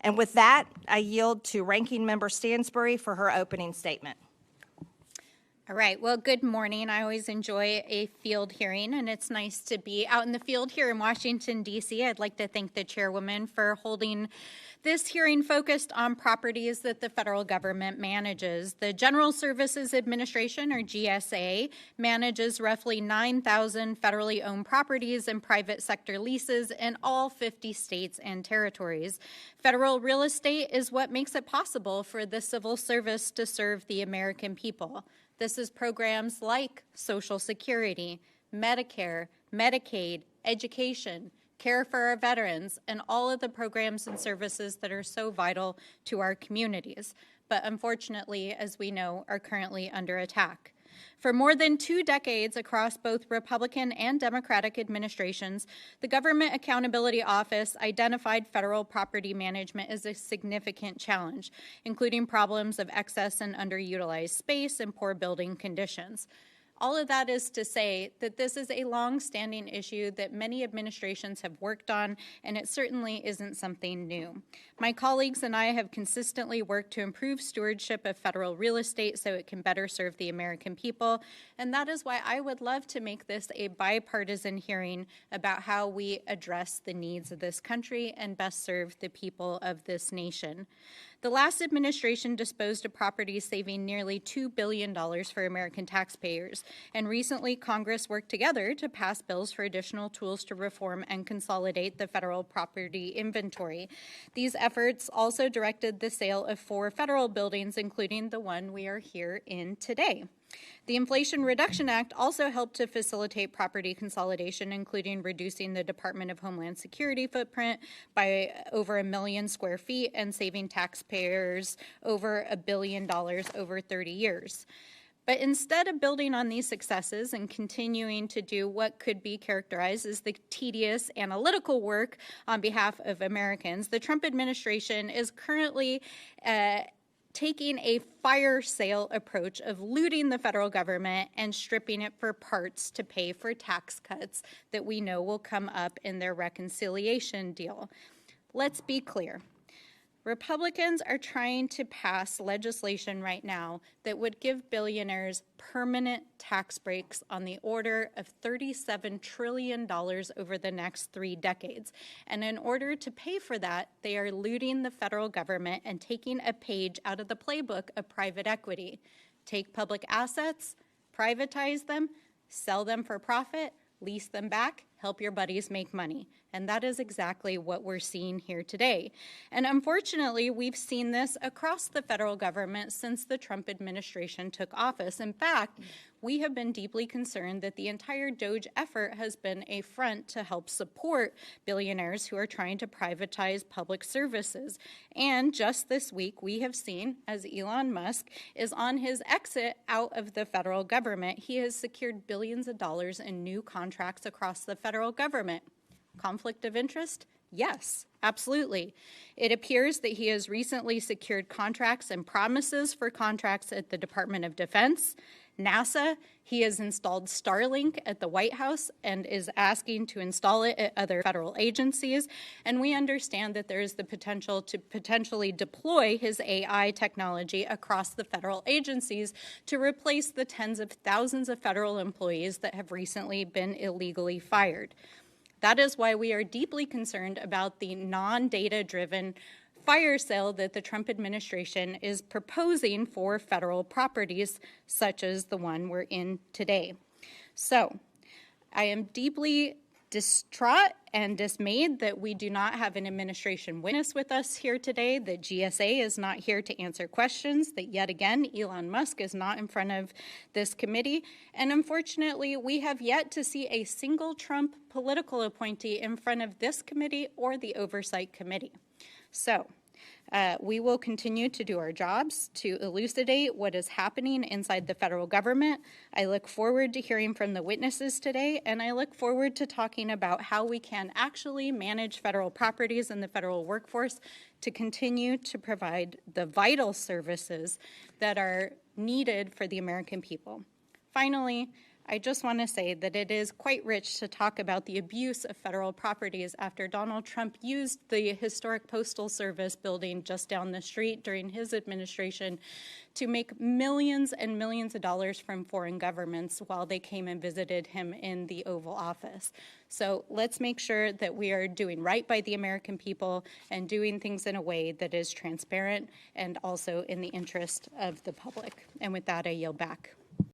And with that, I yield to Ranking Member Stansbury for her opening statement. All right, well, good morning. I always enjoy a field hearing, and it's nice to be out in the field here in Washington, D.C. I'd like to thank the chairwoman for holding this hearing focused on properties that the federal government manages. The General Services Administration, or GSA, manages roughly 9,000 federally owned properties and private sector leases in all 50 states and territories. Federal real estate is what makes it possible for the civil service to serve the American people. This is programs like Social Security, Medicare, Medicaid, education, care for our veterans, and all of the programs and services that are so vital to our communities, but unfortunately, as we know, are currently under attack. For more than 2 decades across both Republican and Democratic administrations, the Government Accountability Office identified federal property management as a significant challenge, including problems of excess and underutilized space and poor building conditions. All of that is to say that this is a long-standing issue that many administrations have worked on, and it certainly isn't something new. My colleagues and I have consistently worked to improve stewardship of federal real estate so it can better serve the American people, and that is why I would love to make this a bipartisan hearing about how we address the needs of this country and best serve the people of this nation. The last administration disposed of properties saving nearly $2 billion for American taxpayers, and recently Congress worked together to pass bills for additional tools to reform and consolidate the federal property inventory. These efforts also directed the sale of 4 federal buildings, including the one we are here in today. The Inflation Reduction Act also helped to facilitate property consolidation, including reducing the Department of Homeland Security footprint by over 1 million square feet and saving taxpayers over $1 billion over 30 years. But instead of building on these successes and continuing to do what could be characterized as the tedious analytical work on behalf of Americans, the Trump administration is currently taking a fire sale approach of looting the federal government and stripping it for parts to pay for tax cuts that we know will come up in their reconciliation deal. Let's be clear. Republicans are trying to pass legislation right now that would give billionaires permanent tax breaks on the order of $37 trillion over the next 3 decades. And in order to pay for that, they are looting the federal government and taking a page out of the playbook of private equity. Take public assets, privatize them, sell them for profit, lease them back, help your buddies make money. And that is exactly what we're seeing here today. And unfortunately, we've seen this across the federal government since the Trump administration took office. In fact, we have been deeply concerned that the entire DOGE effort has been a front to help support billionaires who are trying to privatize public services. And just this week, we have seen, as Elon Musk is on his exit out of the federal government, he has secured billions of dollars in new contracts across the federal government. Conflict of interest? Yes, absolutely. It appears that he has recently secured contracts and promises for contracts at the Department of Defense, NASA. He has installed Starlink at the White House and is asking to install it at other federal agencies. And we understand that there is the potential to potentially deploy his AI technology across the federal agencies to replace the tens of thousands of federal employees that have recently been illegally fired. That is why we are deeply concerned about the non-data-driven fire sale that the Trump administration is proposing for federal properties, such as the one we're in today. So, I am deeply distraught and dismayed that we do not have an administration witness with us here today, that GSA is not here to answer questions, that yet again Elon Musk is not in front of this committee, and unfortunately we have yet to see a single Trump political appointee in front of this committee or the Oversight Committee. So, we will continue to do our jobs to elucidate what is happening inside the federal government. I look forward to hearing from the witnesses today, and I look forward to talking about how we can actually manage federal properties and the federal workforce to continue to provide the vital services that are needed for the American people. Finally, I just want to say that it is quite rich to talk about the abuse of federal properties after Donald Trump used the historic Postal Service building just down the street during his administration to make millions and millions of dollars from foreign governments while they came and visited him in the Oval Office. So let's make sure that we are doing right by the American people and doing things in a way that is transparent and also in the interest of the public. And with that, I yield back.